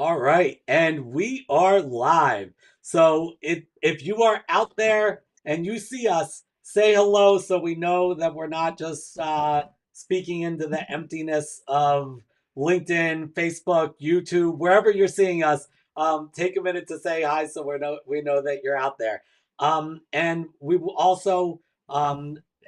All right, and we are live. So if you are out there and you see us, say hello so we know that we're not just speaking into the emptiness of LinkedIn, Facebook, YouTube, wherever you're seeing us. Take a minute to say hi so we know that you're out there. And we will also,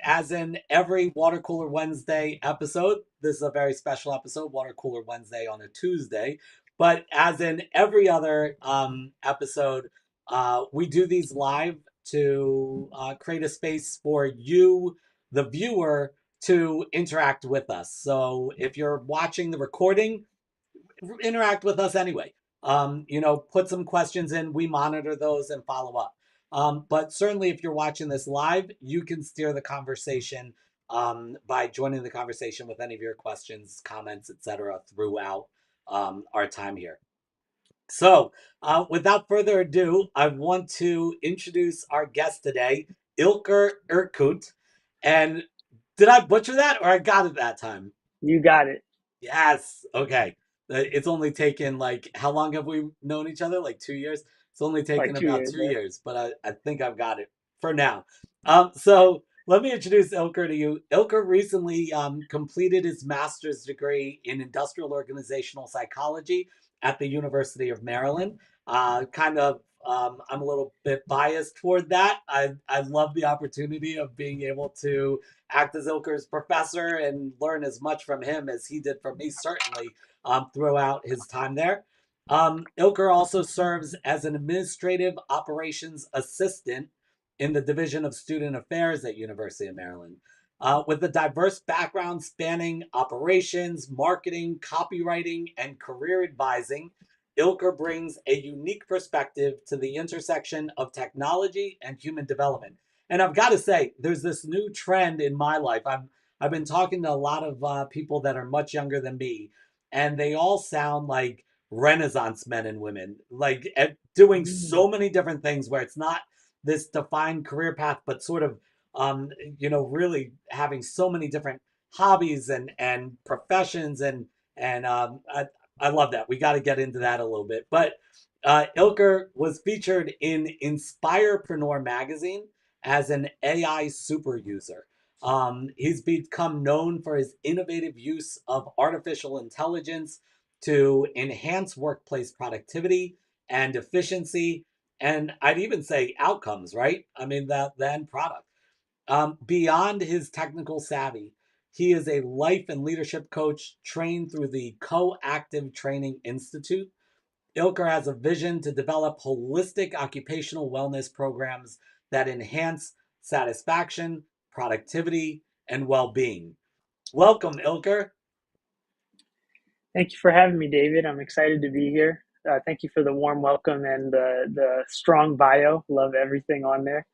as in every Water Cooler Wednesday episode, this is a very special episode, Water Cooler Wednesday on a Tuesday. But as in every other episode, we do these live to create a space for you, the viewer, to interact with us. So if you're watching the recording, interact with us anyway. Put some questions in. We monitor those and follow up. But certainly, if you're watching this live, you can steer the conversation by joining the conversation with any of your questions, comments, etc. throughout our time here. So, without further ado, I want to introduce our guest today, Ilker Erkut. And did I butcher that or I got it that time? You got it. Yes. Okay. It's only taken like, how long have we known each other? Like 2 years? It's only Like taken two about years, two yeah. years, but I think I've got it for now. So let me introduce Ilker to you. Ilker recently completed his master's degree in industrial organizational psychology at the University of Maryland. I'm a little bit biased toward that. I love the opportunity of being able to act as Ilker's professor and learn as much from him as he did from me, certainly, throughout his time there. Ilker also serves as an administrative operations assistant in the Division of Student Affairs at University of Maryland. With a diverse background spanning operations, marketing, copywriting, and career advising, Ilker brings a unique perspective to the intersection of technology and human development. And I've got to say, there's this new trend in my life. I've been talking to a lot of people that are much younger than me, and they all sound like Renaissance men and women, like doing Mm. so many different things where it's not this defined career path, but sort of, um, really having so many different hobbies and professions and I love that. We got to get into that a little bit, but Ilker was featured in Inspirepreneur Magazine as an AI super user. He's become known for his innovative use of artificial intelligence to enhance workplace productivity and efficiency, and I'd even say outcomes, right? I mean, the end product. Beyond his technical savvy, he is a life and leadership coach trained through the Coactive Training Institute. Ilker has a vision to develop holistic occupational wellness programs that enhance satisfaction, productivity, and well being. Welcome, Ilker. Thank you for having me, David. I'm excited to be here. Thank you for the warm welcome and the strong bio. Love everything on there.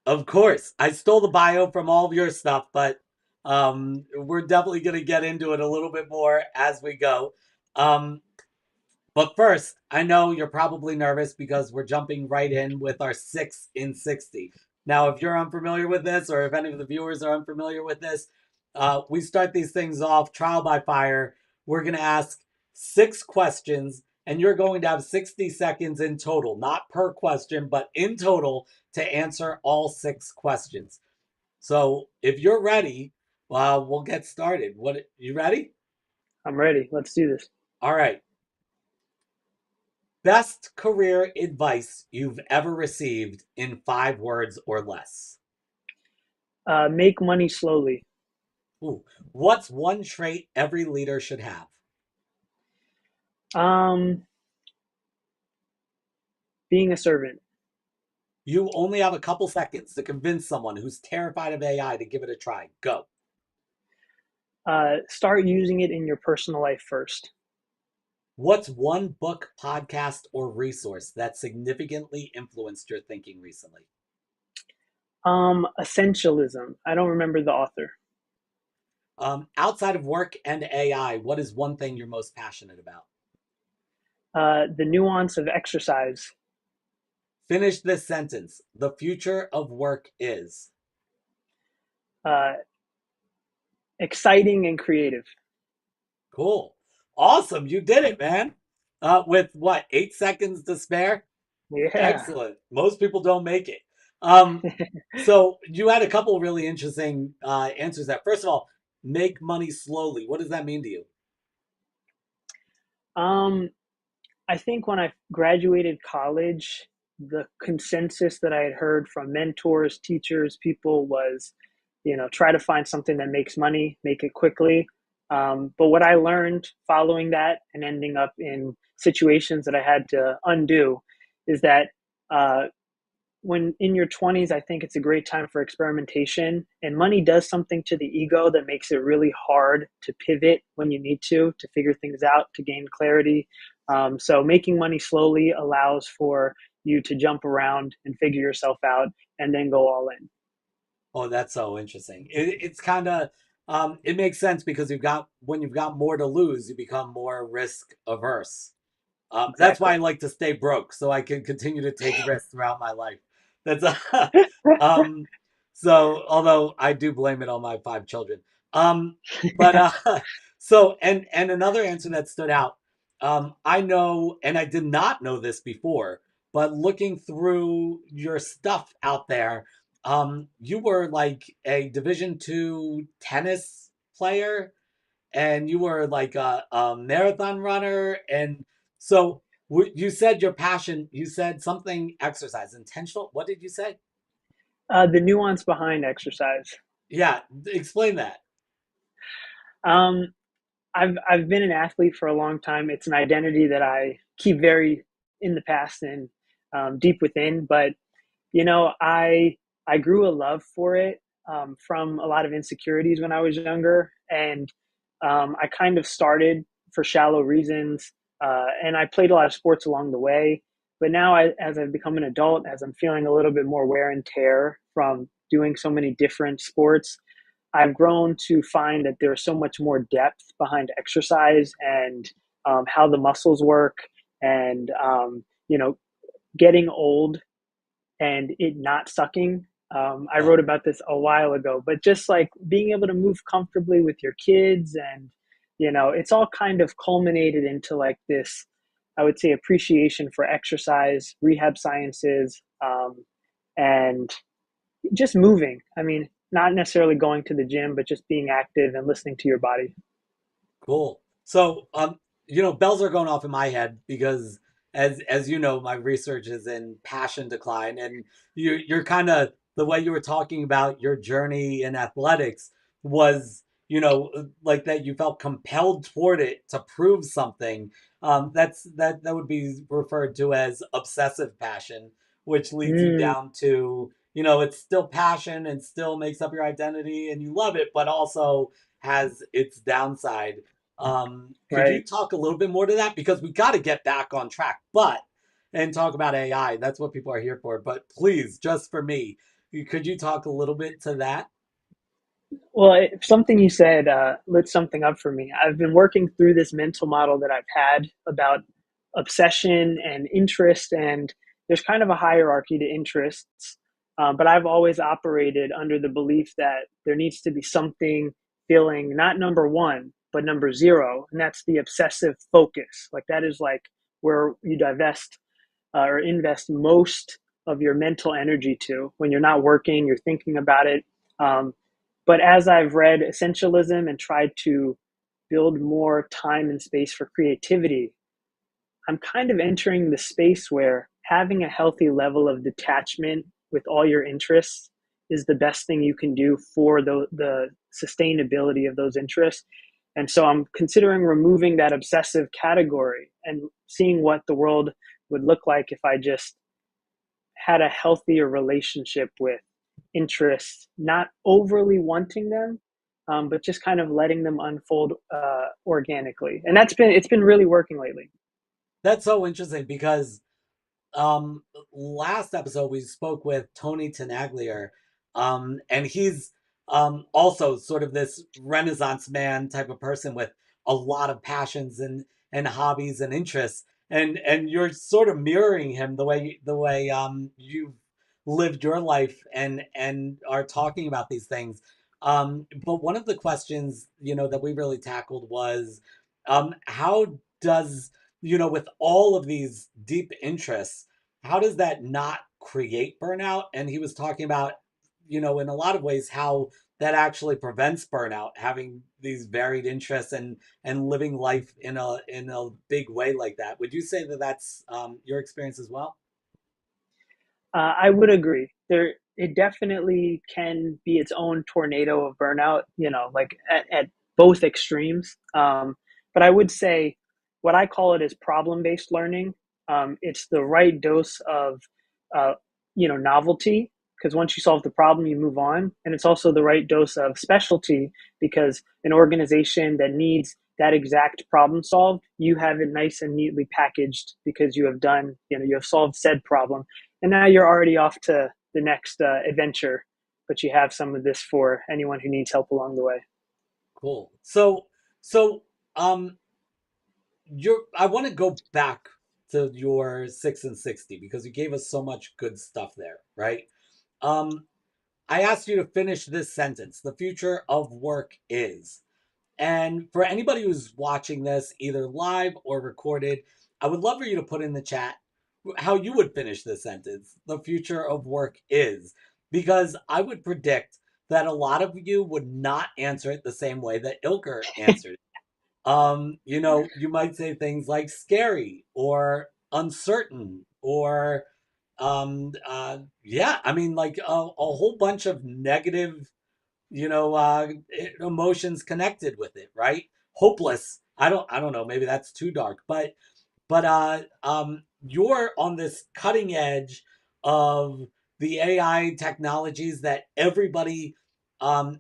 Of course, I stole the bio from all of your stuff, but we're definitely going to get into it a little bit more as we go. Um, But first, I know you're probably nervous because we're jumping right in with our 6 in 60. Now, if you're unfamiliar with this, or if any of the viewers are unfamiliar with this, we start these things off trial by fire. We're going to ask 6 questions, and you're going to have 60 seconds in total, not per question, but in total to answer all 6 questions. So if you're ready, we'll get started. What, you ready? I'm ready. Let's do this. All right. Best career advice you've ever received in 5 words or less. Make money slowly. Ooh. What's one trait every leader should have? Um, Being a servant. You only have a couple seconds to convince someone who's terrified of AI to give it a try. Go. Start using it in your personal life first. What's one book, podcast, or resource that significantly influenced your thinking recently? Essentialism. I don't remember the author. Outside of work and AI, what is one thing you're most passionate about? The nuance of exercise. Finish this sentence. The future of work is. Uh, Exciting and creative. Cool. Awesome. You did it, man. With what, 8 seconds to spare? Yeah. Excellent. Most people don't make it. Um, so you had a couple really interesting answers there. First of all, make money slowly. What does that mean to you? Um, I think when I graduated college, the consensus that I had heard from mentors, teachers, people was, try to find something that makes money, make it quickly. But what I learned following that and ending up in situations that I had to undo is that uh, when in your 20s, I think it's a great time for experimentation. And money does something to the ego that makes it really hard to pivot when you need to figure things out, to gain clarity. So making money slowly allows for you to jump around and figure yourself out and then go all in. Oh, that's so interesting. It's kind of it makes sense because when you've got more to lose, you become more risk averse. That's why Exactly. I like to stay broke so I can continue to take risks throughout my life. That's um, so although I do blame it on my 5 children. Um, but so and another answer that stood out. I know, and I did not know this before, but looking through your stuff out there, you were like a Division II tennis player and you were like a marathon runner. And so you said your passion, you said something exercise, intentional. What did you say? The nuance behind exercise. Yeah, explain that. Um, I've been an athlete for a long time. It's an identity that I keep very in the past and deep within. But I grew a love for it from a lot of insecurities when I was younger, and I kind of started for shallow reasons, and I played a lot of sports along the way. But now, as I've become an adult, as I'm feeling a little bit more wear and tear from doing so many different sports, I've grown to find that there's so much more depth behind exercise and how the muscles work, and getting old and it not sucking. I Oh, wrote about this a while ago, but just like being able to move comfortably with your kids, and it's all kind of culminated into like this, I would say, appreciation for exercise, rehab sciences, and just moving. I mean, not necessarily going to the gym, but just being active and listening to your body. cool. So, bells are going off in my head because, as you know, my research is in passion decline, and you're kind of the way you were talking about your journey in athletics was, like that you felt compelled toward it to prove something. That would be referred to as obsessive passion, which leads you Mm, down to, it's still passion and still makes up your identity, and you love it, but also has its downside. Could you right. talk a little bit more to that? Because we got to get back on track, and talk about AI. That's what people are here for. But please, just for me, could you talk a little bit to that? Well, something you said lit something up for me. I've been working through this mental model that I've had about obsession and interest, and there's kind of a hierarchy to interests. But I've always operated under the belief that there needs to be something feeling not number one, but number zero, and that's the obsessive focus. Like that is like where you divest or invest most of your mental energy to when you're not working, you're thinking about it. Um, but as I've read essentialism and tried to build more time and space for creativity, I'm kind of entering the space where having a healthy level of detachment with all your interests is the best thing you can do for the sustainability of those interests. And so I'm considering removing that obsessive category and seeing what the world would look like if I just had a healthier relationship with interests, not overly wanting them, but just kind of letting them unfold organically. And it's been really working lately. That's so interesting because um last episode we spoke with Tony Tenaglier, and he's also sort of this renaissance man type of person with a lot of passions and hobbies and interests, and you're sort of mirroring him the way you've lived your life and are talking about these things. But one of the questions that we really tackled was how does with all of these deep interests, how does that not create burnout? And he was talking about, in a lot of ways, how that actually prevents burnout, having these varied interests and living life in a big way like that. Would you say that that's your experience as well? I would agree. It definitely can be its own tornado of burnout. Like at both extremes. But I would say what I call it is problem-based learning. It's the right dose of, uh, novelty, because once you solve the problem, you move on, and it's also the right dose of specialty, because an organization that needs that exact problem solved, you have it nice and neatly packaged because you have solved said problem, and now you're already off to the next adventure, but you have some of this for anyone who needs help along the way. Cool. So um, I want to go back to your 6 and 60 because you gave us so much good stuff there, right? Um, I asked you to finish this sentence. The future of work is. And for anybody who's watching this, either live or recorded, I would love for you to put in the chat how you would finish this sentence. The future of work is. Because I would predict that a lot of you would not answer it the same way that Ilker answered it. You might say things like scary or uncertain or yeah, I mean like a whole bunch of negative, emotions connected with it, right? Hopeless. I don't know, maybe that's too dark, but you're on this cutting edge of the AI technologies that everybody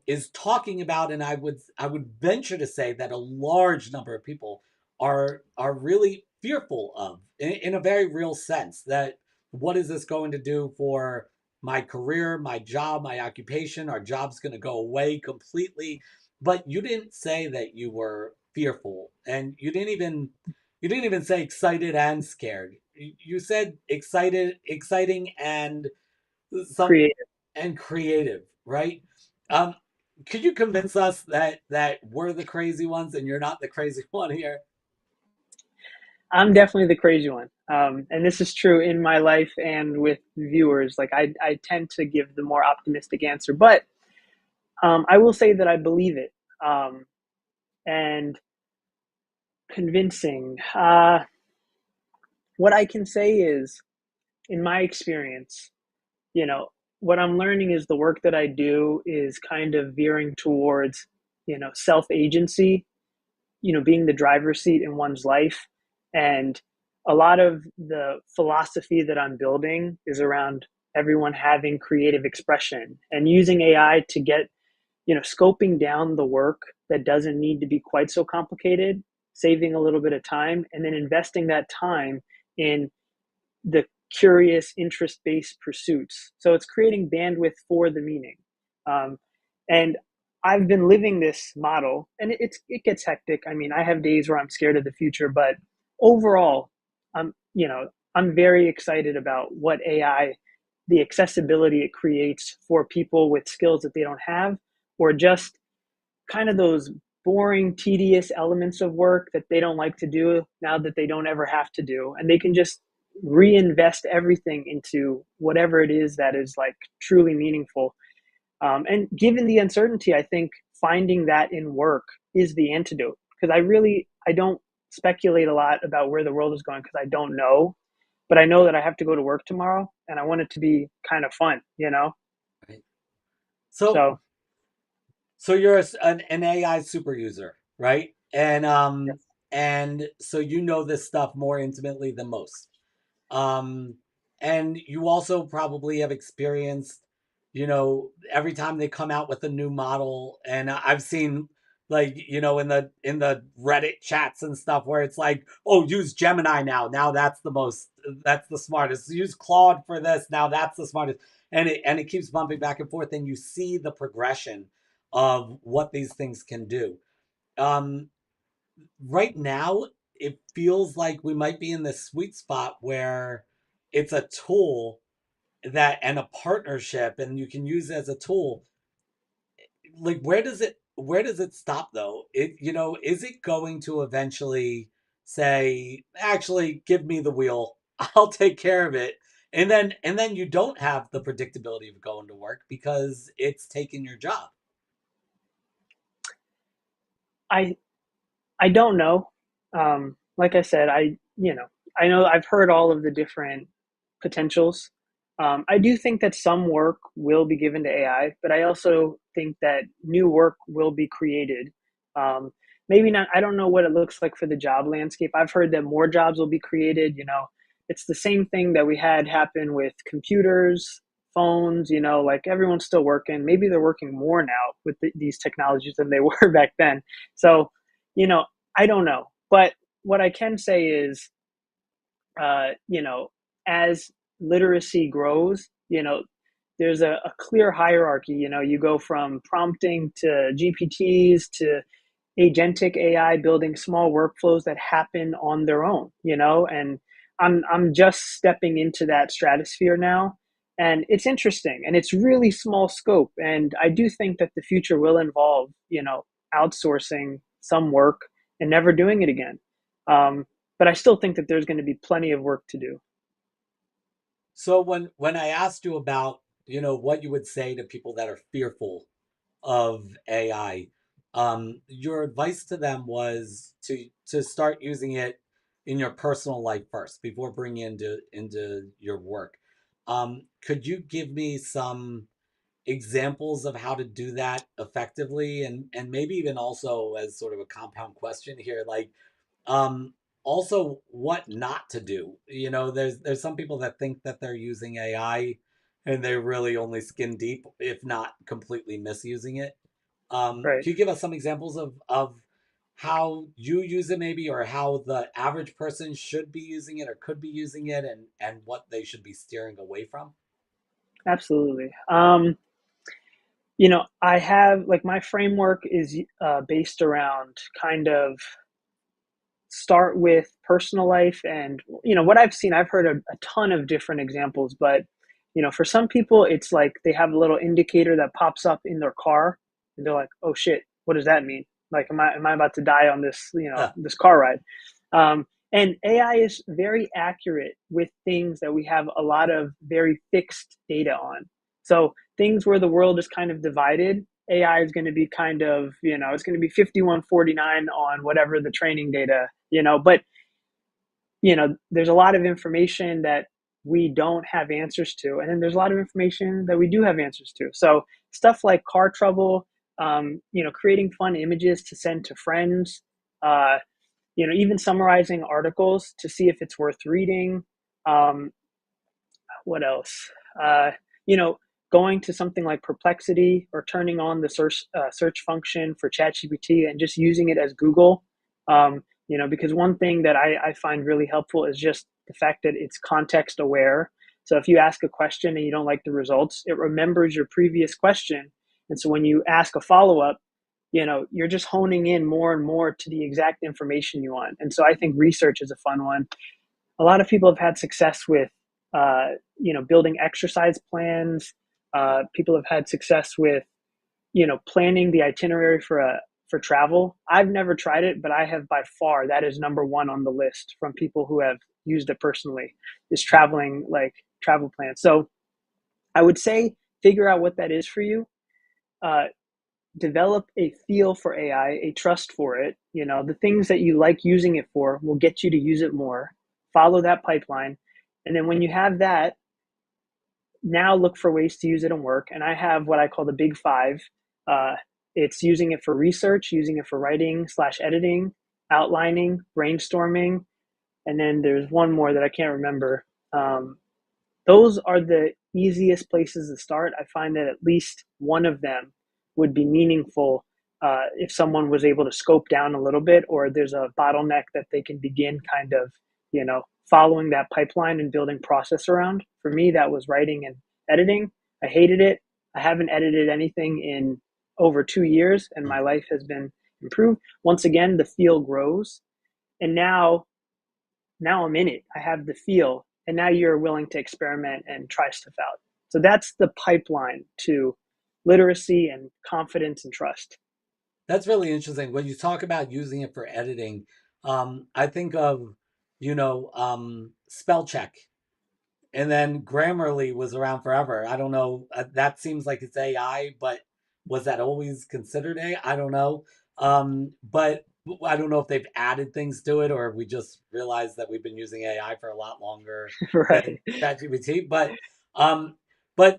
is talking about, and I would venture to say that a large number of people are really fearful of, in a very real sense. That what is this going to do for my career, my job, my occupation? Our job's going to go away completely. But you didn't say that you were fearful, and you didn't even say excited and scared. You said excited, exciting, and some Creative. and creative, right? Um, could you convince us that we're the crazy ones and you're not the crazy one here? I'm definitely the crazy one. And this is true in my life and with viewers. Like I tend to give the more optimistic answer, but I will say that I believe it. And convincing. What I can say is, in my experience, you know, what I'm learning is the work that I do is kind of veering towards, self agency, being the driver's seat in one's life. And a lot of the philosophy that I'm building is around everyone having creative expression and using AI to get, scoping down the work that doesn't need to be quite so complicated, saving a little bit of time, and then investing that time in the curious, interest based pursuits. So it's creating bandwidth for the meaning. Um, and I've been living this model, and it gets hectic. I mean, I have days where I'm scared of the future, but overall, I'm very excited about what AI, the accessibility it creates for people with skills that they don't have, or just kind of those boring, tedious elements of work that they don't like to do now that they don't ever have to do. And they can just reinvest everything into whatever it is that is like truly meaningful. And given the uncertainty, I think finding that in work is the antidote, because I don't speculate a lot about where the world is going because I don't know, but I know that I have to go to work tomorrow and I want it to be kind of fun. Right. So So so you're an AI super user, right? And yeah. and so you know this stuff more intimately than most. Um, and you also probably have experienced, every time they come out with a new model, and I've seen like, in the Reddit chats and stuff where it's like, oh, use Gemini now. Now that's the smartest. Use Claude for this. Now that's the smartest. And it keeps bumping back and forth, and you see the progression of what these things can do. Um, right now it feels like we might be in this sweet spot where it's a tool that and a partnership and you can use it as a tool. Like where does it stop though? Is it going to eventually say, actually, give me the wheel. I'll take care of it. And then you don't have the predictability of going to work because it's taken your job. I I don't know. Like I said, I know I've heard all of the different potentials. I do think that some work will be given to AI, but I also think that new work will be created. Um, Maybe not. I don't know what it looks like for the job landscape. I've heard that more jobs will be created. It's the same thing that we had happen with computers, phones. Like everyone's still working. Maybe they're working more now with these technologies than they were back then. So, you know, I don't know. But what I can say is, uh, you know, as literacy grows, there's a clear hierarchy. You go from prompting to GPTs to agentic AI building small workflows that happen on their own, and I'm just stepping into that stratosphere now. And it's interesting and it's really small scope. And I do think that the future will involve, outsourcing some work and never doing it again. Um, but I still think that there's going to be plenty of work to do. So when I asked you about, what you would say to people that are fearful of AI, your advice to them was to start using it in your personal life first before bringing it into your work. Could you give me some examples of how to do that effectively, and maybe even also as sort of a compound question here, like, um also what not to do? There's some people that think that they're using AI and they're really only skin deep, if not completely misusing it. Right. Can you give us some examples of how you use it, maybe, or how the average person should be using it or could be using it, and what they should be steering away from? Absolutely. I have like my framework is based around kind of start with personal life. And what I've seen, I've heard a ton of different examples, but for some people it's like they have a little indicator that pops up in their car and they're like, oh shit, what does that mean? Like, am I about to die on this, this car ride? And AI is very accurate with things that we have a lot of very fixed data on. So things where the world is kind of divided, AI is going to be kind of, it's going to be 51-49 on whatever the training data, but there's a lot of information that we don't have answers to. And then there's a lot of information that we do have answers to. So stuff like car trouble, creating fun images to send to friends, uh, even summarizing articles to see if it's worth reading. Um, what else? Uh, you know, Going to something like Perplexity or turning on the search function for ChatGPT and just using it as Google. Because one thing that I find really helpful is just the fact that it's context aware. So if you ask a question and you don't like the results, it remembers your previous question. And so when you ask a follow up, you're just honing in more and more to the exact information you want. And so I think research is a fun one. A lot of people have had success with building exercise plans. People have had success with planning the itinerary for travel. I've never tried it, but I have by far, that is number one on the list from people who have used it personally, is traveling, like travel plans. So I would say figure out what that is for you. uh, Develop a feel for AI, a trust for it. The things that you like using it for will get you to use it more. Follow that pipeline. And then when you have that, now look for ways to use it in work. And I have what I call the big five. Uh, it's using it for research, using it for writing slash editing, outlining, brainstorming. And then there's one more that I can't remember. Those are the easiest places to start. I find that at least one of them would be meaningful if someone was able to scope down a little bit, or there's a bottleneck that they can begin kind of, following that pipeline and building process around. For me, that was writing and editing. I hated it. I haven't edited anything in over 2 years, and my life has been improved. Once again, the feel grows, and now I'm in it. I have the feel, and now you're willing to experiment and try stuff out. So that's the pipeline to literacy and confidence and trust. That's really interesting when you talk about using it for editing. I think of, spell check, and then Grammarly was around forever. I don't know. That seems like it's AI, but was that always considered AI? I don't know. But I don't know if they've added things to it or we just realized that we've been using AI for a lot longer than Right. ChatGPT. But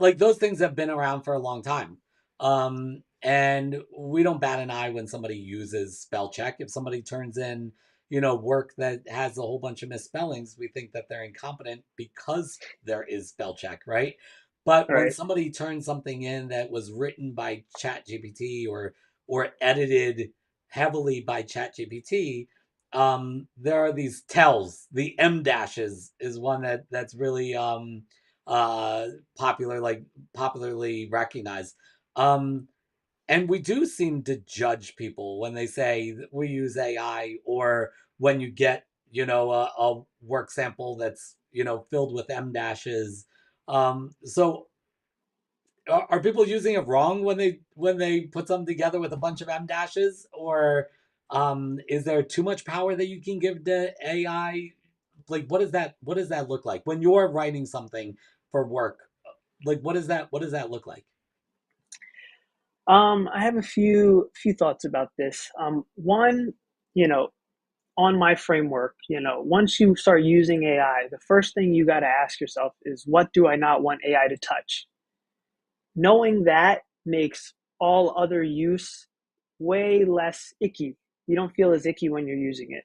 like those things have been around for a long time. And we don't bat an eye when somebody uses spell check. If somebody turns in work that has a whole bunch of misspellings, we think that they're incompetent because there is spell check, right? But when Right. somebody turns something in that was written by ChatGPT or edited heavily by ChatGPT, there are these tells. The M dashes is one that's really uh, popular, like popularly recognized. Um, and we do seem to judge people when they say that we use AI, or when you get, a work sample that's, filled with M dashes. So are people using it wrong when they put something together with a bunch of M dashes, or is there too much power that you can give to AI? Like, what does that look like when you're writing something for work? Like, what does that look like? I have a few thoughts about this. One, you know, on my framework, once you start using AI, the first thing you got to ask yourself is, what do I not want AI to touch? Knowing that makes all other use way less icky. You don't feel as icky when you're using it.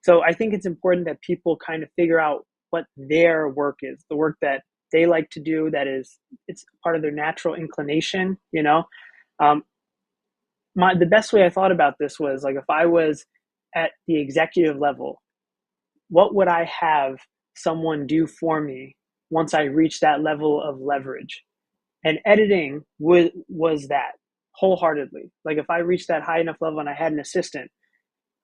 So I think it's important that people kind of figure out what their work is, the work that they like to do, that is, it's part of their natural inclination. Um, the best way I thought about this was, like, if I was at the executive level, what would I have someone do for me once I reach that level of leverage? And editing was that wholeheartedly. Like, if I reached that high enough level and I had an assistant,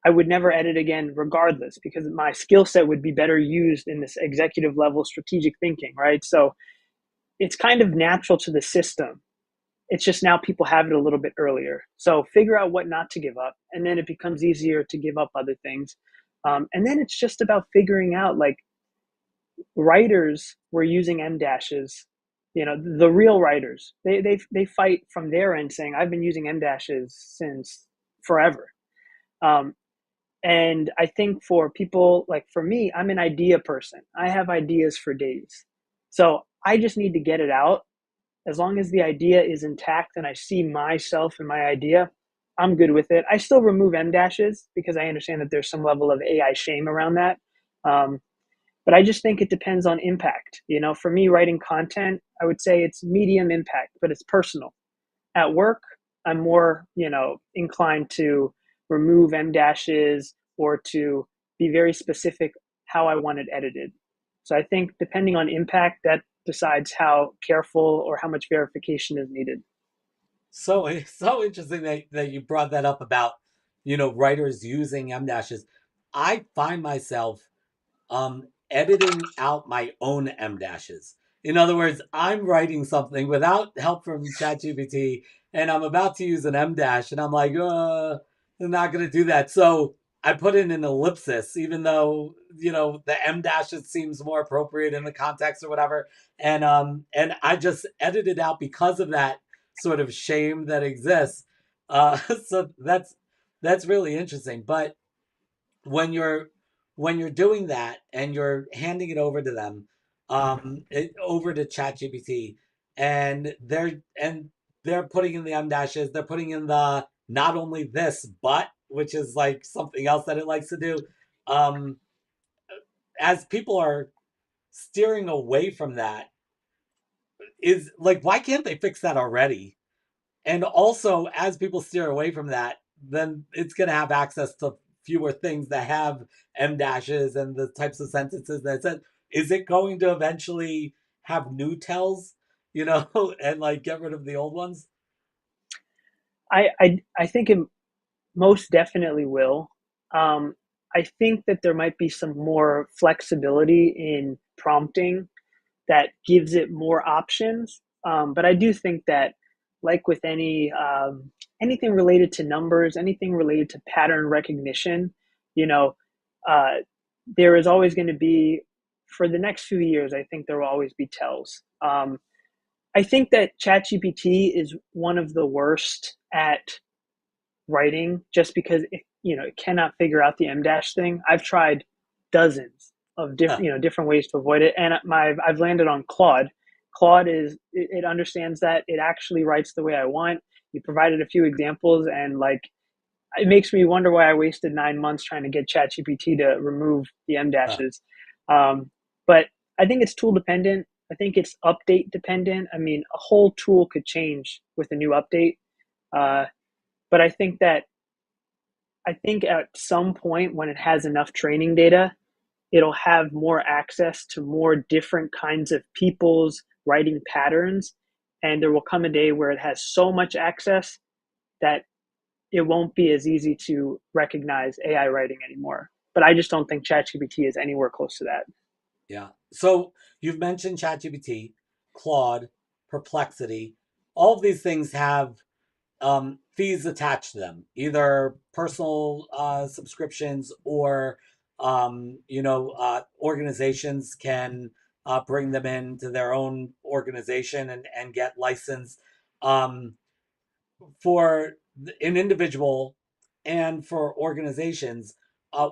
I would never edit again regardless, because my skill set would be better used in this executive level strategic thinking, right? So it's kind of natural to the system. It's just now people have it a little bit earlier. So figure out what not to give up, and then it becomes easier to give up other things. And then it's just about figuring out, like, writers were using M dashes. The real writers, they fight from their end, saying, I've been using M dashes since forever. Um, and I think for people, like for me, I'm an idea person. I have ideas for days. So I just need to get it out. As long as the idea is intact and I see myself in my idea, I'm good with it. I still remove M dashes because I understand that there's some level of AI shame around that. Um, but I just think it depends on impact. For me, writing content, I would say it's medium impact, but it's personal. At work, I'm more, inclined to remove M dashes or to be very specific how I want it edited. So I think depending on impact, that decides how careful or how much verification is needed. So it's so interesting that you brought that up about, writers using M dashes. I find myself editing out my own M dashes. In other words, I'm writing something without help from ChatGPT, and I'm about to use an M dash, and I'm like, I'm not going to do that. So I put in an ellipsis, even though the M dashes seems more appropriate in the context or whatever, and I just edited out because of that sort of shame that exists. So that's really interesting, but when you're when you're doing that and you're handing it over to them, over to ChatGPT, and they're putting in the M dashes, they're putting in the not only this but, which is like something else that it likes to do. Um, as people are steering away from that, is like, why can't they fix that already? And also, as people steer away from that, then it's going to have access to fewer things that have M dashes and the types of sentences that it said. Is it going to eventually have new tells, and like get rid of the old ones? I think it most definitely will. Um, I think that there might be some more flexibility in prompting that gives it more options. But I do think that, like with anything related to numbers, anything related to pattern recognition, you know, uh, there is always going to be, for the next few years, I think there will always be tells. I think that ChatGPT is one of the worst at writing just because it cannot figure out the M dash thing. I've tried dozens of Huh. different ways to avoid it, and I've landed on Claude. Claude it understands that, it actually writes the way I want. You provided a few examples, and like it makes me wonder why I wasted 9 months trying to get ChatGPT to remove the M Huh. dashes. But I think it's tool dependent. I think it's update dependent. I mean, a whole tool could change with a new update. Uh, but I think at some point when it has enough training data, it'll have more access to more different kinds of people's writing patterns. And there will come a day where it has so much access that it won't be as easy to recognize AI writing anymore. But I just don't think ChatGPT is anywhere close to that. Yeah. So you've mentioned ChatGPT, Claude, Perplexity. All of these things have fees attached to them, either personal subscriptions or organizations can bring them into their own organization and get licensed. Um, for an individual and for organizations,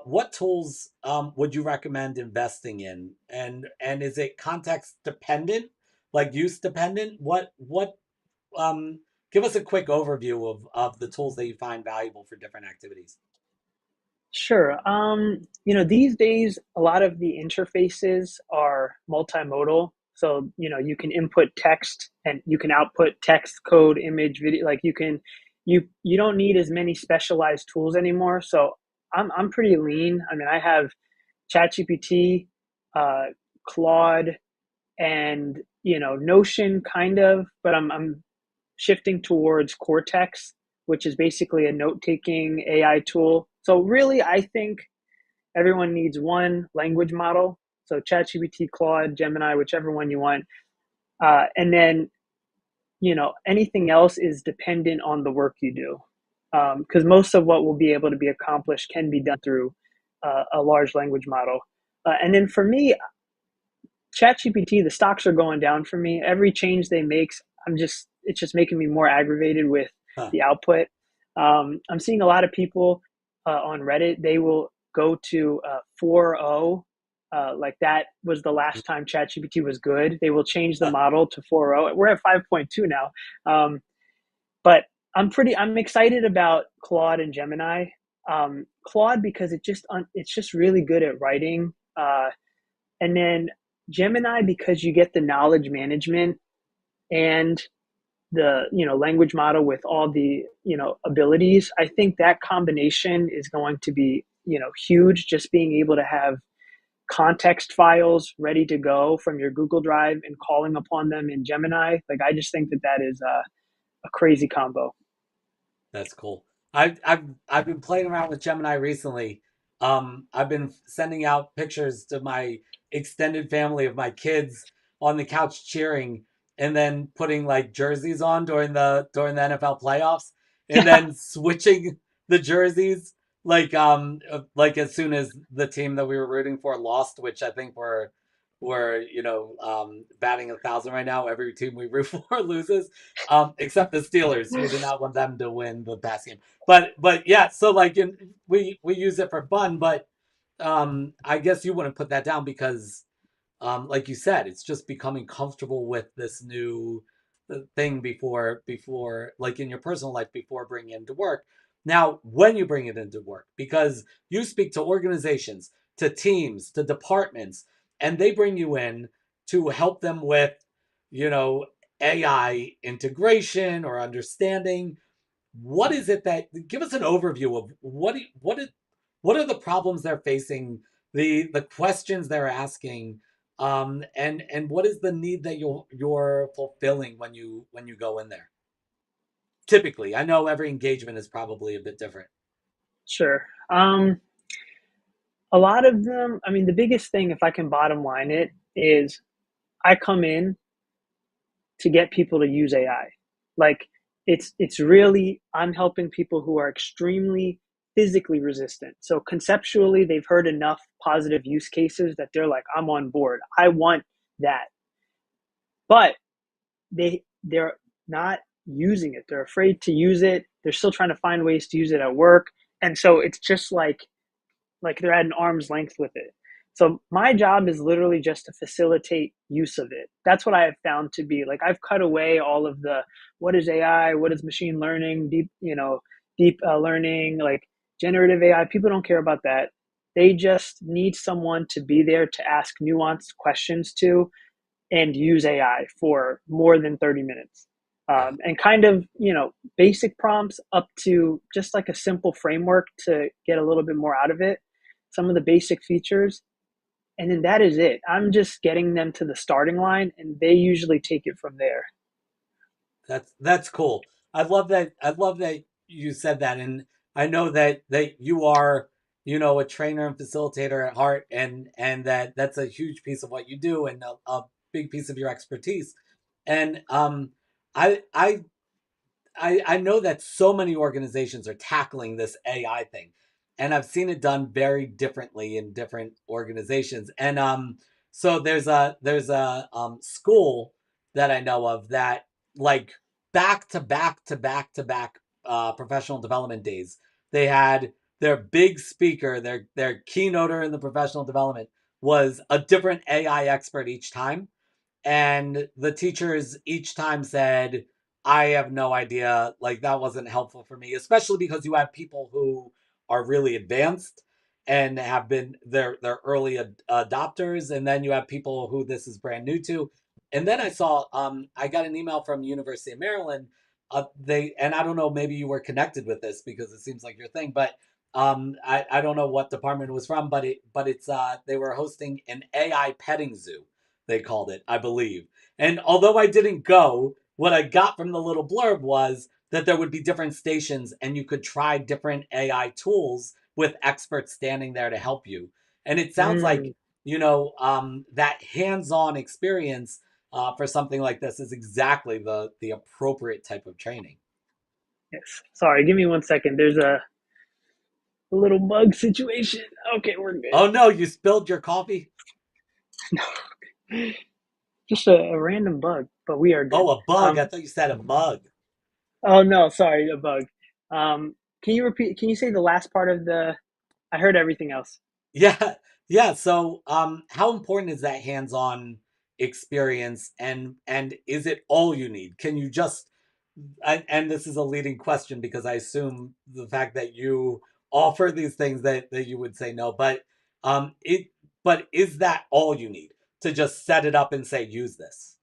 what tools would you recommend investing in, and is it context dependent, like use dependent? What give us a quick overview of the tools that you find valuable for different activities. Sure. These days, a lot of the interfaces are multimodal. So, you can input text and you can output text, code, image, video. Like you don't need as many specialized tools anymore. So I'm pretty lean. I mean, I have ChatGPT, uh, Claude, and Notion kind of, but I'm shifting towards Cortex, which is basically a note-taking AI tool. So really, I think everyone needs one language model. So ChatGPT, Claude, Gemini, whichever one you want, and then anything else is dependent on the work you do, because most of what will be able to be accomplished can be done through a large language model. And then for me, ChatGPT, the stocks are going down for me. Every change they make, it's just making me more aggravated with Huh. the output. I'm seeing a lot of people on Reddit. They will go to 4.0, like that was the last time ChatGPT was good. They will change the Huh. model to 4.0. We're at 5.2 now, but I'm excited about Claude and Gemini. Claude because it's just really good at writing. And then Gemini because you get the knowledge management and the language model with all the abilities. I think that combination is going to be huge. Just being able to have context files ready to go from your Google Drive and calling upon them in Gemini. Like I just think that is a crazy combo. That's cool. I've been playing around with Gemini recently. I've been sending out pictures to my extended family of my kids on the couch cheering, and then putting like jerseys on during the NFL playoffs, and then switching the jerseys like as soon as the team that we were rooting for lost, which I think we're batting 1,000 right now. Every team we root for loses, except the Steelers. We did not want them to win the past game. But yeah, so we use it for fun, but I guess you wouldn't put that down because like you said, it's just becoming comfortable with this new thing before like in your personal life before bringing it into work. Now, when you bring it into work, because you speak to organizations, to teams, to departments, and they bring you in to help them with, you know, AI integration or understanding. What is it that give us an overview of what are the problems they're facing, the questions they're asking, and what is the need that you're fulfilling when you go in there? Typically, I know every engagement is probably a bit different. Sure. A lot of them, I mean, the biggest thing, if I can bottom line it, is I come in to get people to use AI. Like it's really I'm helping people who are extremely physically resistant. So conceptually, they've heard enough positive use cases that they're like, I'm on board. I want that. But they're not using it. They're afraid to use it. They're still trying to find ways to use it at work. And so it's just like they're at an arm's length with it. So my job is literally just to facilitate use of it. That's what I have found to be like. I've cut away all of the what is AI, what is machine learning, deep learning, like generative AI. People don't care about that. They just need someone to be there to ask nuanced questions to and use AI for more than 30 minutes. Yeah. And kind of, basic prompts up to just like a simple framework to get a little bit more out of it, some of the basic features. And then that is it. I'm just getting them to the starting line and they usually take it from there. That's cool. I love that you said that, and I know that you are, a trainer and facilitator at heart, and that's a huge piece of what you do, and a big piece of your expertise. And I I I know that so many organizations are tackling this AI thing, and I've seen it done very differently in different organizations. And so there's a school that I know of that, like, back to back to back to back professional development days, they had their big speaker, their keynoter in the professional development was a different AI expert each time, and the teachers each time said, I have no idea, like, that wasn't helpful for me, especially because you have people who are really advanced and have been their early adopters, and then you have people who this is brand new to. And then I got an email from University of Maryland. They and I don't know, maybe you were connected with this because it seems like your thing, but I don't know what department it was from, but it's they were hosting an AI petting zoo, they called it, I believe. And although I didn't go, what I got from the little blurb was that there would be different stations and you could try different AI tools with experts standing there to help you. And it sounds like, Mm, that hands-on experience for something like this is exactly the appropriate type of training. yes. Sorry, give me 1 second. There's a little bug situation. Okay, we're good. Oh no, you spilled your coffee? Just a random bug, but we are Oh, good. a bug. I thought you said a mug. Oh no, sorry, a bug. Can you repeat? Can you say the last part of the? I heard everything else. Yeah, yeah. So, how important is that hands-on experience, and is it all you need? Can you just and this is a leading question because I assume the fact that you offer these things that you would say no, it but is that all you need to just set it up and say use this?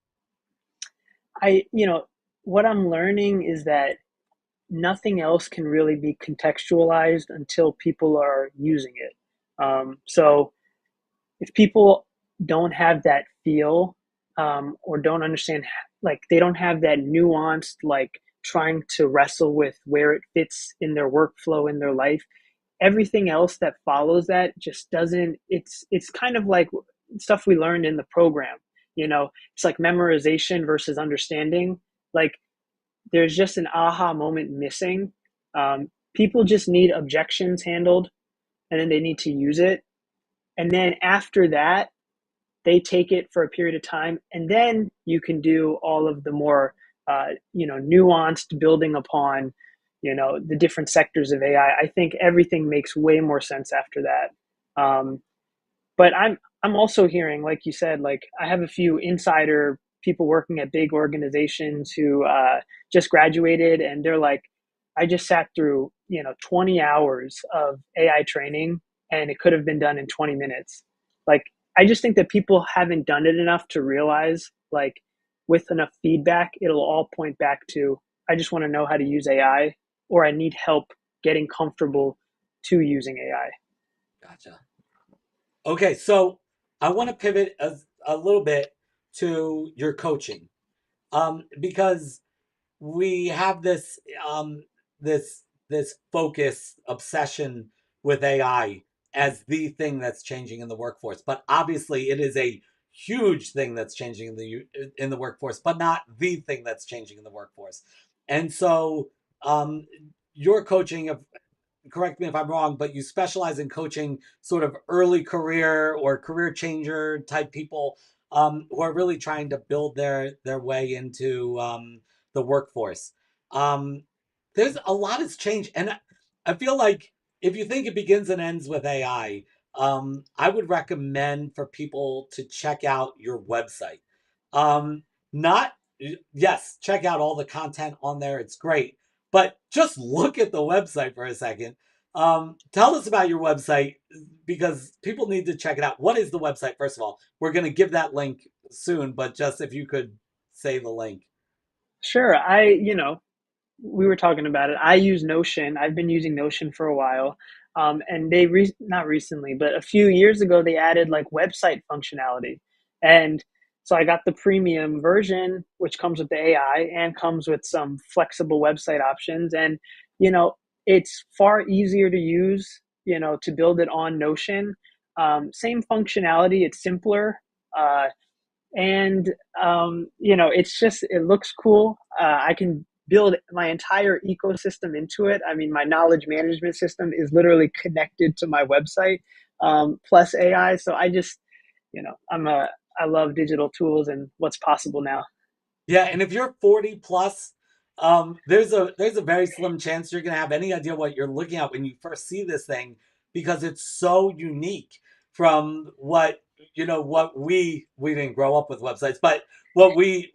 What I'm learning is that nothing else can really be contextualized until people are using it. So if people don't have that feel or don't understand, like they don't have that nuanced, like trying to wrestle with where it fits in their workflow in their life, everything else that follows that just doesn't. It's kind of like stuff we learned in the program. It's like memorization versus understanding. Like there's just an aha moment missing. People just need objections handled, and then they need to use it. And then after that, they take it for a period of time, and then you can do all of the more, nuanced building upon, the different sectors of AI. I think everything makes way more sense after that. But I'm also hearing, like you said, like I have a few insider people working at big organizations who just graduated, and they're like, I just sat through 20 hours of AI training, and it could have been done in 20 minutes. Like I just think that people haven't done it enough to realize, like, with enough feedback, it'll all point back to I just want to know how to use AI, or I need help getting comfortable to using AI. Gotcha. Okay, so I want to pivot a little bit to your coaching, because we have this focus obsession with AI as the thing that's changing in the workforce. But obviously, it is a huge thing that's changing in the workforce, but not the thing that's changing in the workforce. And so, um, your coaching correct me if I'm wrong, but you specialize in coaching sort of early career or career changer type people who are really trying to build their way into the workforce. Um, there's a lot has changed, and I feel like if you think it begins and ends with AI, I would recommend for people to check out your website. Not yes, check out all the content on there; it's great, but just look at the website for a second. Tell us about your website because people need to check it out. What is the website, first of all? We're going to give that link soon, but just if you could say the link. Sure. We were talking about it. I use Notion. I've been using Notion for a while. And not recently, but a few years ago, they added like website functionality. And so I got the premium version, which comes with the AI and comes with some flexible website options. And, you know, it's far easier to use, to build it on Notion. Same functionality, it's simpler. Uh, and it looks cool. I can build my entire ecosystem into it. I mean, my knowledge management system is literally connected to my website, plus AI. So I just, I love digital tools and what's possible now. Yeah, and if you're 40 plus, there's a very slim chance you're gonna have any idea what you're looking at when you first see this thing because it's so unique from what we didn't grow up with websites, but what we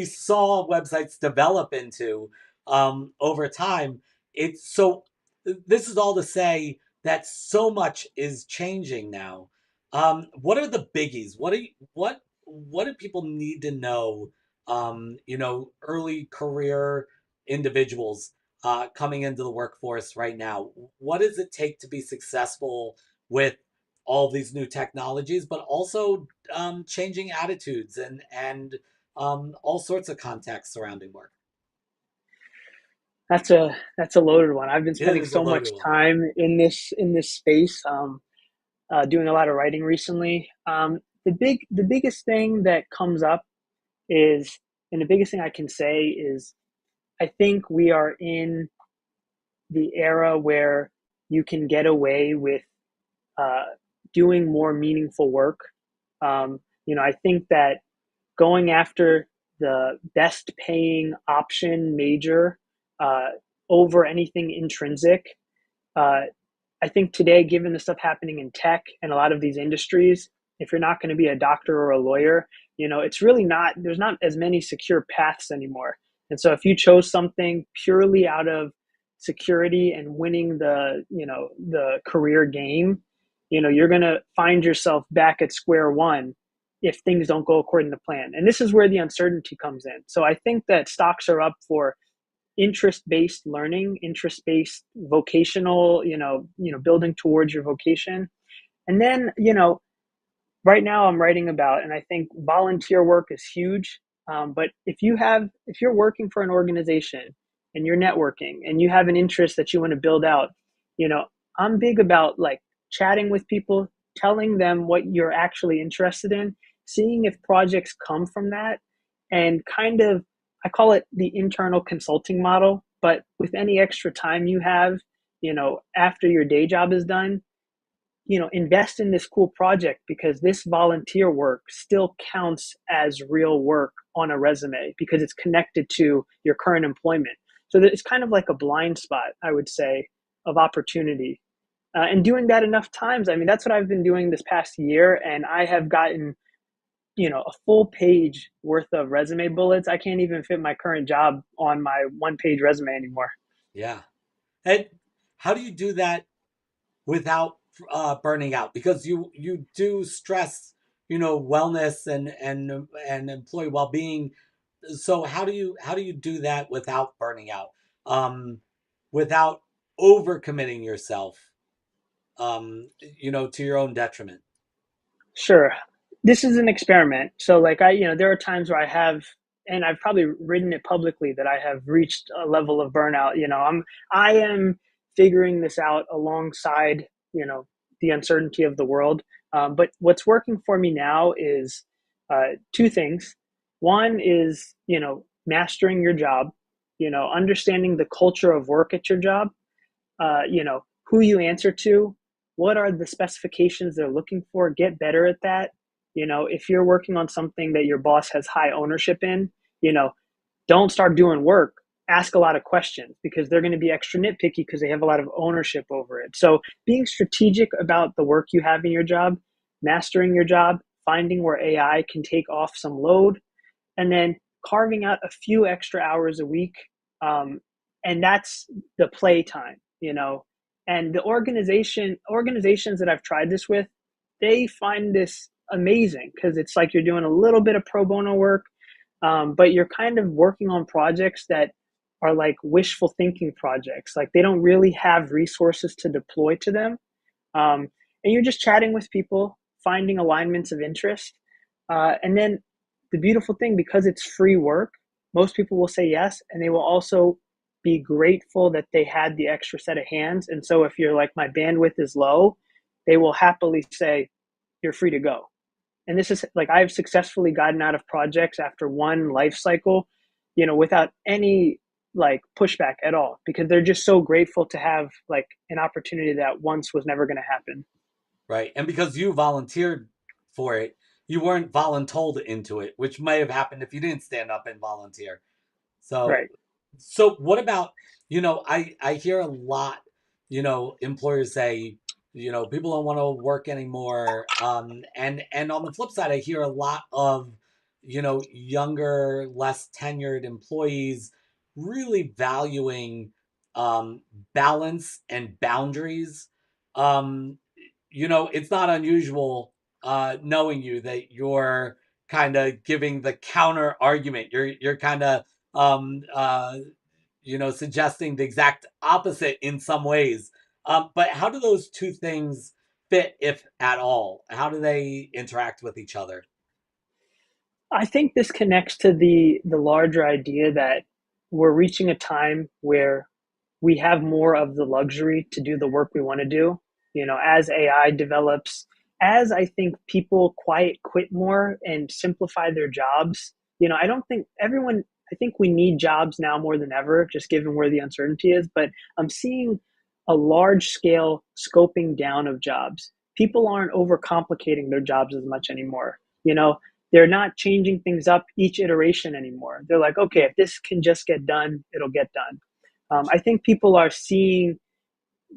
saw websites develop into over time. It's so this is all to say that so much is changing now. What are the biggies? What do people need to know early career individuals coming into the workforce right now? What does it take to be successful with all these new technologies, but also changing attitudes and all sorts of context surrounding work? That's a loaded one. I've been It spending is a so much loaded one. time in this space, doing a lot of writing recently. The biggest thing that comes up is, and the biggest thing I can say is, I think we are in the era where you can get away with uh, doing more meaningful work. I think that going after the best paying option major uh, over anything intrinsic, uh, I think today, given the stuff happening in tech and a lot of these industries, if you're not going to be a doctor or a lawyer, it's really not, there's not as many secure paths anymore. And so if you chose something purely out of security and winning the career game, you're going to find yourself back at square one if things don't go according to plan. And this is where the uncertainty comes in. So I think that stocks are up for interest-based learning, interest-based vocational, building towards your vocation. And then, right now I'm writing about, and I think volunteer work is huge. But if you're working for an organization and you're networking and you have an interest that you want to build out, you know, I'm big about like chatting with people, telling them what you're actually interested in, seeing if projects come from that, and kind of, I call it the internal consulting model. But with any extra time you have, after your day job is done, invest in this cool project because this volunteer work still counts as real work on a resume because it's connected to your current employment. So that it's kind of like a blind spot, I would say, of opportunity. And doing that enough times, I mean, that's what I've been doing this past year, and I have gotten, a full page worth of resume bullets. I can't even fit my current job on my one page resume anymore. Yeah. And how do you do that without burning out? Because you do stress, wellness and employee well being. So how do you do that without burning out? Without overcommitting yourself, to your own detriment. Sure. This is an experiment. So, like, there are times where I have, and I've probably written it publicly, that I have reached a level of burnout. I am figuring this out alongside, the uncertainty of the world. But what's working for me now is two things. One is, mastering your job, understanding the culture of work at your job, who you answer to, what are the specifications they're looking for, get better at that. If you're working on something that your boss has high ownership in, you know, don't start doing work. Ask a lot of questions because they're going to be extra nitpicky because they have a lot of ownership over it. So being strategic about the work you have in your job, mastering your job, finding where AI can take off some load, and then carving out a few extra hours a week. Um, and that's the play time, And the organizations that I've tried this with, they find this amazing because it's like you're doing a little bit of pro bono work, but you're kind of working on projects that are like wishful thinking projects. Like they don't really have resources to deploy to them. And you're just chatting with people, finding alignments of interest. And then the beautiful thing, because it's free work, most people will say yes, and they will also be grateful that they had the extra set of hands. And so if you're like, my bandwidth is low, they will happily say, you're free to go. And this is like, I've successfully gotten out of projects after one life cycle, without any like pushback at all, because they're just so grateful to have like an opportunity that once was never going to happen. Right. And because you volunteered for it, you weren't voluntold into it, which may have happened if you didn't stand up and volunteer. So, Right. so what about, I hear a lot, employers say, people don't want to work anymore. And on the flip side, I hear a lot of, younger, less tenured employees really valuing um, balance and boundaries. Um, it's not unusual knowing you that you're kind of giving the counter argument. You're kind of um, uh, suggesting the exact opposite in some ways. But how do those two things fit, if at all? How do they interact with each other? I think this connects to the larger idea that we're reaching a time where we have more of the luxury to do the work we want to do. As AI develops, as I think people quiet quit more and simplify their jobs. I don't think everyone. I think we need jobs now more than ever, just given where the uncertainty is. But I'm seeing a large scale scoping down of jobs. People aren't overcomplicating their jobs as much anymore. They're not changing things up each iteration anymore. They're like, okay, if this can just get done, it'll get done. I think people are seeing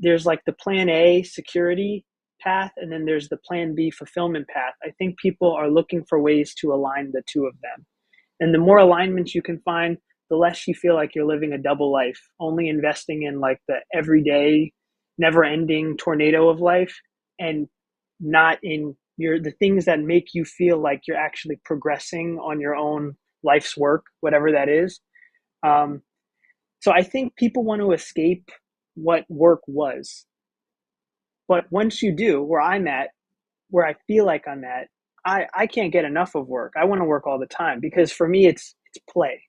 there's like the plan A security path, and then there's the plan B fulfillment path. I think people are looking for ways to align the two of them. And the more alignments you can find, the less you feel like you're living a double life, only investing in like the everyday, never ending tornado of life, and not in the things that make you feel like you're actually progressing on your own life's work, whatever that is. Um, so I think people want to escape what work was. But once you do, where I feel like I'm at, I can't get enough of work. I want to work all the time because for me it's play.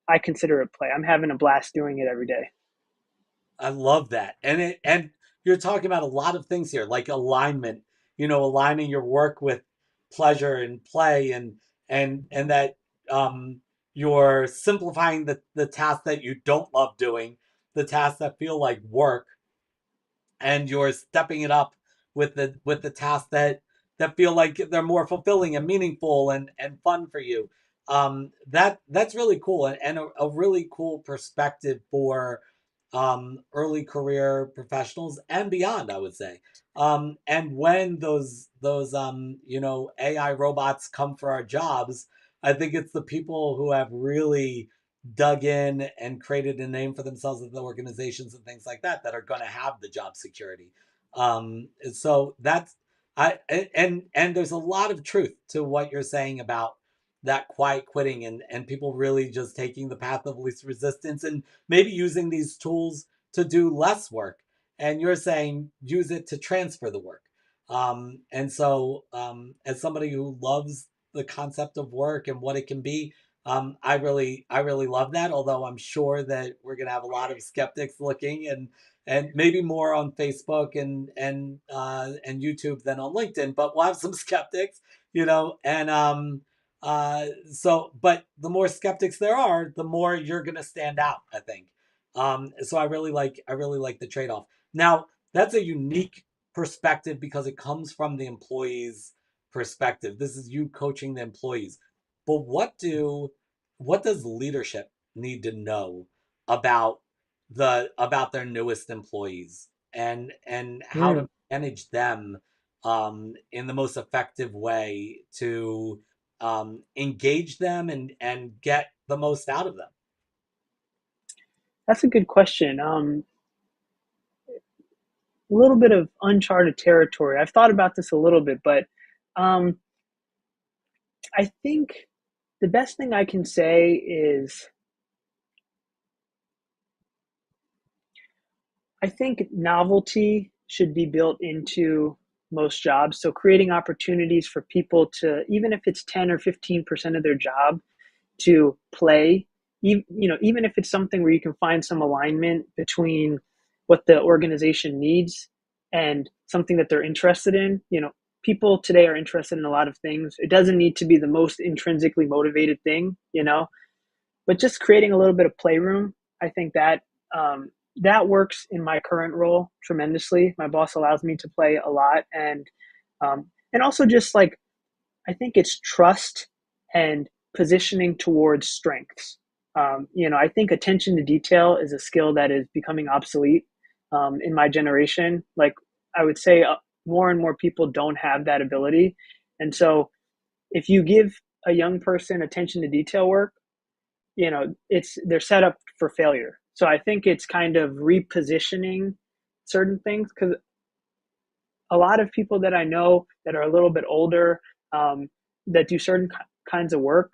I consider it play. I'm having a blast doing it every day. I love that. And you're talking about a lot of things here, like alignment, aligning your work with pleasure and play and that um you're simplifying the tasks that you don't love doing, the tasks that feel like work, and you're stepping it up with the tasks that feel like they're more fulfilling and meaningful and fun for you. That's really cool and a really cool perspective for early career professionals and beyond, I would say. And when those AI robots come for our jobs, I think it's the people who have really dug in and created a name for themselves at the organizations and things like that are going to have the job security. So that's I and there's a lot of truth to what you're saying about that quiet quitting and people really just taking the path of least resistance and maybe using these tools to do less work. And you're saying use it to transfer the work. And so as somebody who loves the concept of work and what it can be, I really love that. Although I'm sure that we're gonna have a lot of skeptics looking and maybe more on Facebook and YouTube than on LinkedIn, but we'll have some skeptics, and so but the more skeptics there are, the more you're gonna stand out, I think. So I really like the trade off. Now, that's a unique perspective because it comes from the employee's perspective. This is you coaching the employees. But what does leadership need to know about about their newest employees and how Mm, to manage them in the most effective way to engage them and get the most out of them? that's a good question. A little bit of uncharted territory. I've thought about this a little bit, but um, I think the best thing I can say is I think novelty should be built into most jobs. So creating opportunities for people to, even if it's 10 or 15% of their job, to play, even if it's something where you can find some alignment between what the organization needs and something that they're interested in. People today are interested in a lot of things. It doesn't need to be the most intrinsically motivated thing, but just creating a little bit of playroom. I think that works in my current role tremendously. My boss allows me to play a lot, and also just like I think it's trust and positioning towards strengths. I think attention to detail is a skill that is becoming obsolete in my generation. Like I would say, more and more people don't have that ability, and so if you give a young person attention to detail work, they're set up for failure. So I think it's kind of repositioning certain things, because a lot of people that I know that are a little bit older, that do certain kinds of work,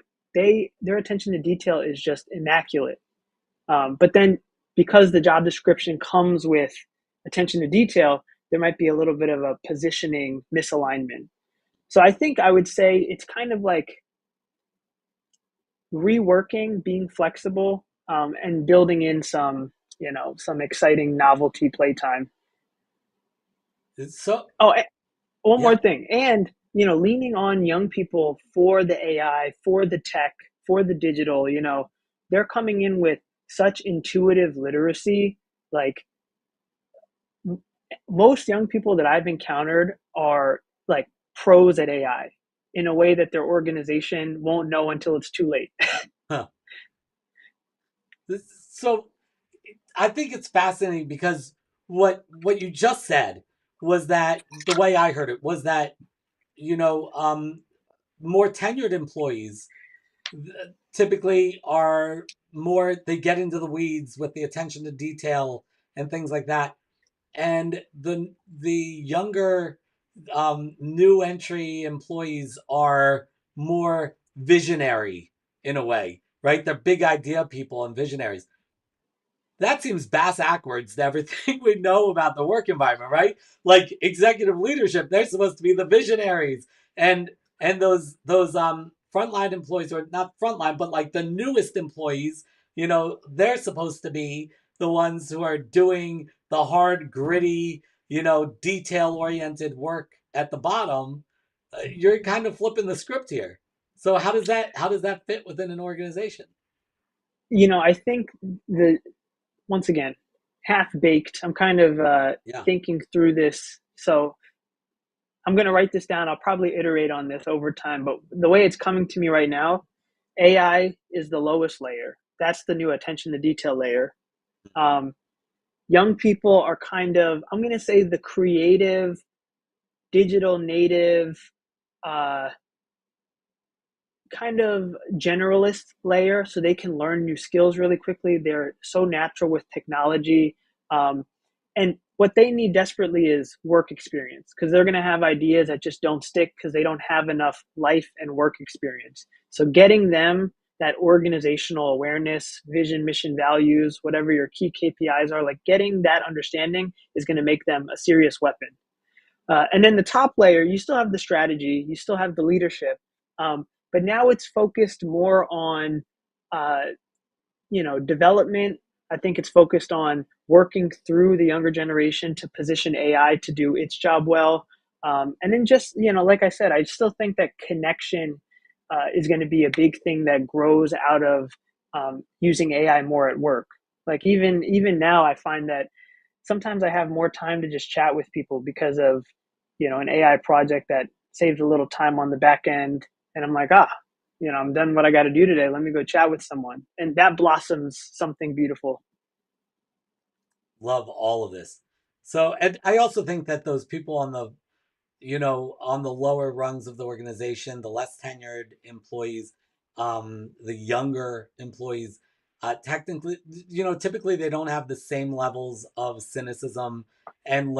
their attention to detail is just immaculate. But then because the job description comes with attention to detail, there might be a little bit of a positioning misalignment. So I think I would say it's kind of like reworking, being flexible, and building in some exciting novelty playtime. So Oh, one more yeah. thing, and leaning on young people for the AI, for the tech, for the digital. They're coming in with such intuitive literacy. Like most young people that I've encountered are like pros at AI in a way that their organization won't know until it's too late. Huh. So I think it's fascinating because what you just said was that the way I heard it was that you know more tenured employees typically are more, they get into the weeds with the attention to detail and things like that, and the younger new entry employees are more visionary in a way, right? They're big idea people and visionaries. That seems bass backwards to everything we know about the work environment, right? Like executive leadership, they're supposed to be the visionaries, and those frontline employees, or not frontline, but like the newest employees, they're supposed to be the ones who are doing the hard, gritty, detail oriented work at the bottom. You're kind of flipping the script here. So how does that fit within an organization? I think the once again, half baked. I'm kind of Yeah. thinking through this. So I'm going to write this down. I'll probably iterate on this over time. But the way it's coming to me right now, AI is the lowest layer. That's the new attention to detail layer. Um, Young people are kind of, I'm going to say, the creative, digital native, uh, kind of generalist layer, so they can learn new skills really quickly. They're so natural with technology. Um, and what they need desperately is work experience, because they're going to have ideas that just don't stick because they don't have enough life and work experience. So getting them that organizational awareness, vision, mission, values, whatever your key KPIs are, like getting that understanding is going to make them a serious weapon. And then the top layer, you still have the strategy, you still have the leadership, but now it's focused more on, uh, development. I think it's focused on working through the younger generation to position AI to do its job well. And then just, like I said, I still think that connection is going to be a big thing that grows out of using AI more at work. Like even now, I find that sometimes I have more time to just chat with people because of, an AI project that saved a little time on the back end. And I'm like, I'm done what I got to do today. Let me go chat with someone. And that blossoms something beautiful. Love all of this. So, and I also think that those people on the on the lower rungs of the organization, the less tenured employees, the younger employees, technically, typically they don't have the same levels of cynicism and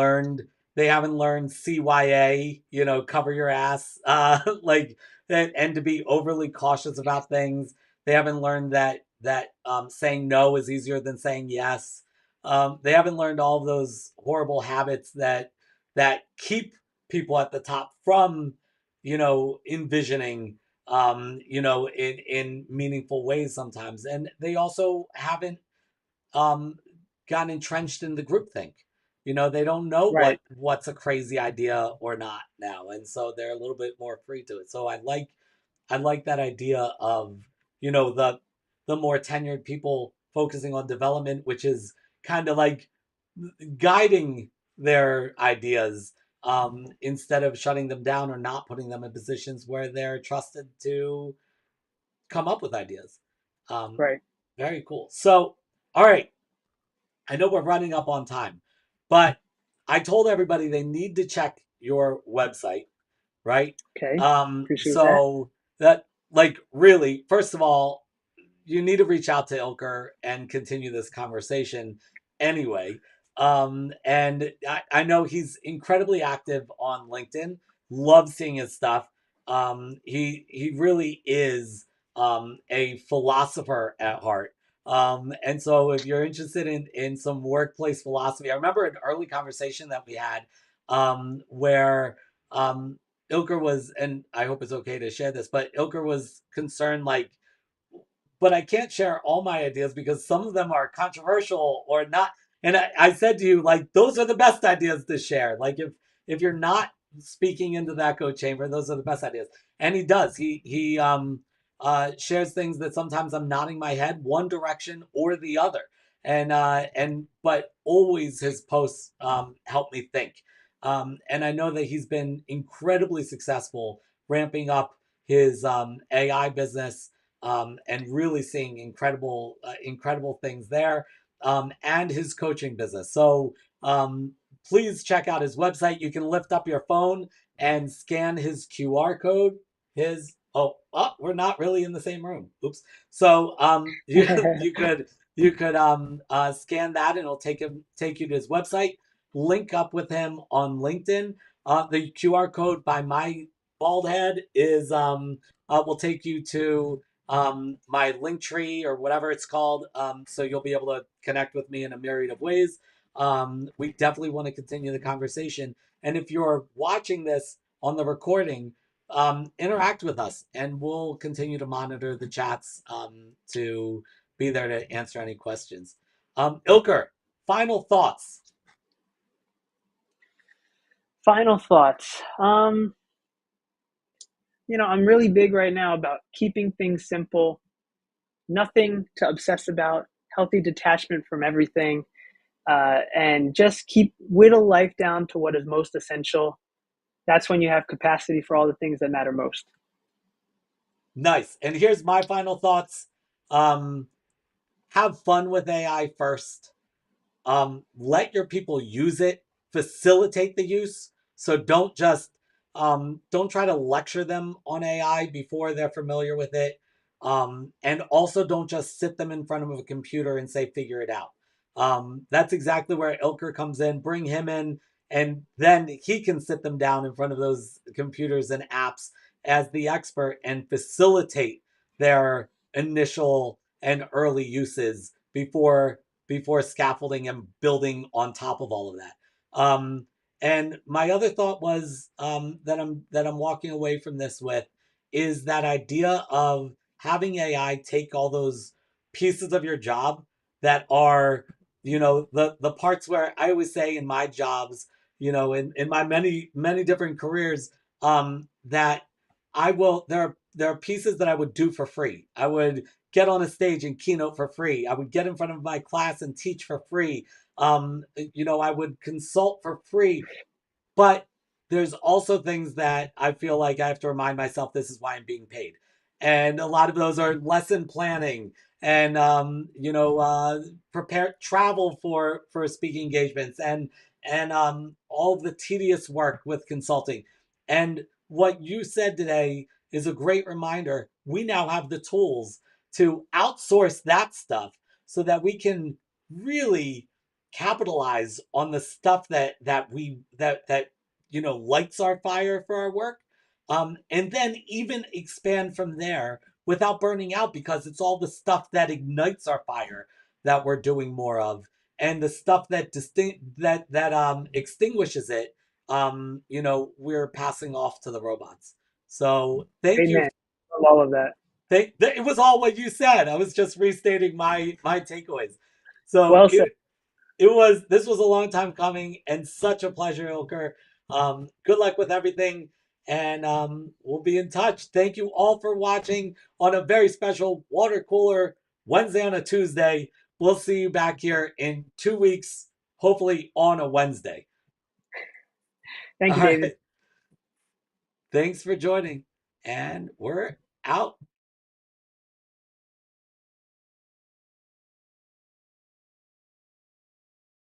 they haven't learned CYA, cover your ass, like, and to be overly cautious about things. They haven't learned that saying no is easier than saying yes. They haven't learned all of those horrible habits that keep people at the top from envisioning in meaningful ways sometimes, and they also haven't um gotten entrenched in the groupthink. They don't know Right. what's a crazy idea or not now, and so they're a little bit more free to it. So I like that idea of the more tenured people focusing on development, which is kind of like guiding their ideas, instead of shutting them down or not putting them in positions where they're trusted to come up with ideas. Um, Right. Very cool. So, all right, I know we're running up on time, but I told everybody they need to check your website, right? Okay. Appreciate that. So that, like, really, first of all, you need to reach out to Ilker and continue this conversation anyway. And I know he's incredibly active on LinkedIn. Love seeing his stuff. He really is a philosopher at heart. And so if you're interested in some workplace philosophy, I remember an early conversation that we had, where um, Ilker was, and I hope it's okay to share this, but Ilker was concerned, like, but I can't share all my ideas because some of them are controversial or not. And I said to you, like, those are the best ideas to share. Like, if you're not speaking into that echo chamber, those are the best ideas. And he does. He shares things that sometimes I'm nodding my head one direction or the other. And but always his posts help me think. And I know that he's been incredibly successful ramping up his AI business, and really seeing incredible things there, and his coaching business. So please check out his website. You can lift up your phone and scan his QR code. We're not really in the same room. Oops. So you could scan that, and it'll take you to his website. Link up with him on LinkedIn. The QR code by my bald head is will take you to my link tree or whatever it's called. So you'll be able to connect with me in a myriad of ways. We definitely want to continue the conversation. And if you're watching this on the recording, interact with us, and we'll continue to monitor the chats, to be there to answer any questions. Ilker, final thoughts. Final thoughts. I'm really big right now about keeping things simple, nothing to obsess about, healthy detachment from everything, and just keep whittle life down to what is most essential. That's when you have capacity for all the things that matter most. Nice. And here's my final thoughts. Um, have fun with AI first. Let your people use it, facilitate the use. So don't try to lecture them on AI before they're familiar with it. And also don't just sit them in front of a computer and say, figure it out. That's exactly where Ilker comes in. Bring him in, and then he can sit them down in front of those computers and apps as the expert and facilitate their initial and early uses before scaffolding and building on top of all of that. And my other thought was, that I'm walking away from this with, is that idea of having AI take all those pieces of your job that are, the parts where I always say in my jobs, in my many different careers, that there are pieces that I would do for free. I would get on a stage and keynote for free. I would get in front of my class and teach for free. I would consult for free. But there's also things that I feel like I have to remind myself this is why I'm being paid. And a lot of those are lesson planning and prepare travel for speaking engagements and all of the tedious work with consulting. And what you said today is a great reminder. We now have the tools to outsource that stuff so that we can really capitalize on the stuff that lights our fire for our work, and then even expand from there without burning out, because it's all the stuff that ignites our fire that we're doing more of, and the stuff that extinguishes it, we're passing off to the robots. So thank you. Amen. Love all of that. It was all what you said. I was just restating my takeaways. So Well said. this was a long time coming and such a pleasure, Ilker. Good luck with everything, and we'll be in touch. Thank you all for watching on a very special Water Cooler Wednesday on a Tuesday. We'll see you back here in 2 weeks, hopefully on a Wednesday. Thank All you, David. right. Thanks for joining, and we're out.